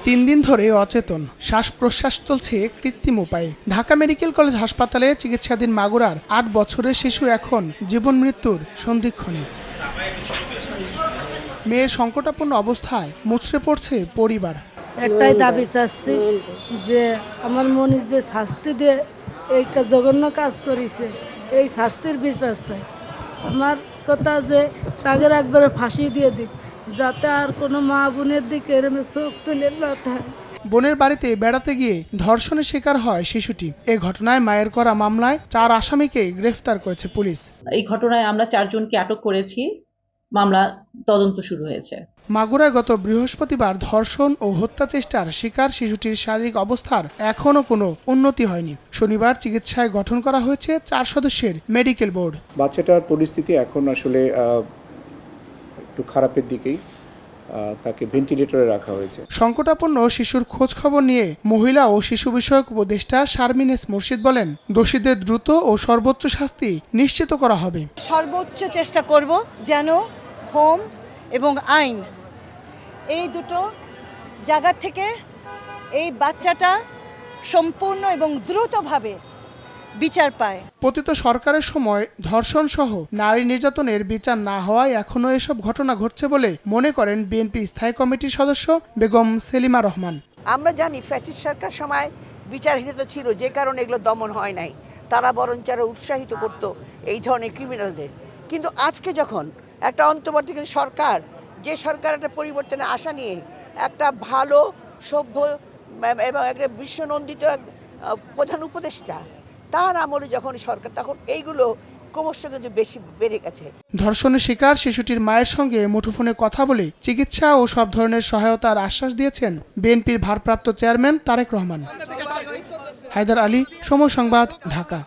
3 দিন ধরে অচেতন, শ্বাস প্রশ্বাস চলছে কৃত্রিম উপায়ে। ঢাকা মেডিকেল কলেজ হাসপাতালে চিকিৎসাধীন মাগুরার 8 বছরের শিশু এখন জীবন মৃত্যুর সন্ধিক্ষণে। মেয়ের সংকটাপন্ন অবস্থায় মুচড়ে পড়ছে পরিবার। একটাই দাবি চাচ্ছি যে আমার মনে যে শাস্তি দিয়ে এই জঘন্য কাজ করেছে, এই শাস্তির বিচার চাই। আমার কথা যে তাকে একবারে ফাঁসি দিয়ে দিক, যাতে আর কোনো মা বোনের দিকে এরমে চোখ তুলে না থাকে। বোনের বাড়িতে বেড়াতে গিয়ে ধর্ষণের শিকার হয় শিশুটি। এ ঘটনায় মায়ের করা মামলায় 4 আসামিকে গ্রেফতার করেছে পুলিশ। এই ঘটনায় আমরা 4 জনকে আটক করেছি, মামলা তদন্ত শুরু হয়েছে। মাগুরায় গত বৃহস্পতিবার ধর্ষণ ও হত্যা চেষ্টার শিকার শিশুটির শারীরিক অবস্থার এখনও কোনো উন্নতি হয়নি। শনিবার চিকিৎসায় গঠন করা হয়েছে 4 সদস্যের মেডিকেল বোর্ড। বাচ্চাটার পরিস্থিতি এখন আসলে একটু খারাপের দিকেই, তাকে ভেন্টিলেটরে রাখা হয়েছে। সংকটাপন্ন শিশুর খোঁজ খবর নিয়ে মহিলা ও শিশু বিষয়ক উপদেষ্টা শারমিন এস মুর্শিদ বলেন, দোষীদের দ্রুত ও সর্বোচ্চ শাস্তি নিশ্চিত করা হবে। সর্বোচ্চ চেষ্টা করব যেন হোম এবং আইন এই দুটো জায়গা থেকে এই বাচ্চাটা সম্পূর্ণ এবং দ্রুতভাবে বিচার পায়। পতিত সরকারের সময় ধর্ষণ সহ নারী নির্যাতনের বিচার না হওয়ায় এখনও এসব ঘটনা ঘটছে বলে মনে করেন বিএনপি স্থায়ী কমিটির সদস্য বেগম সেলিমা রহমান। আমরা জানি ফ্যাসিস্ট সরকার সময় বিচারহীনতা ছিল, যে কারণে এগুলো দমন হয় নাই। তারা বরঞ্চ আরো উৎসাহিত করত এই ধরনের ক্রিমিনালদের। কিন্তু আজকে যখন একটা অন্তর্বর্তীকালীন সরকার, যে সরকার একটা পরিবর্তনের আশা নিয়ে একটা ভালো সভ্য এবং একটা বিশ্বনন্দিত প্রধান উপদেষ্টা, তার আমলে যখন সরকার, তখন এইগুলো ক্রমশ কিন্তু বেশি বেড়ে গেছে। ধর্ষণের শিকার শিশুটির মায়ের সঙ্গে মুঠোফোনে কথা বলে চিকিৎসা ও সব ধরনের সহায়তার আশ্বাস দিয়েছেন বিএনপির ভারপ্রাপ্ত চেয়ারম্যান তারেক রহমান। হায়দার আলী, সময় সংবাদ, ঢাকা।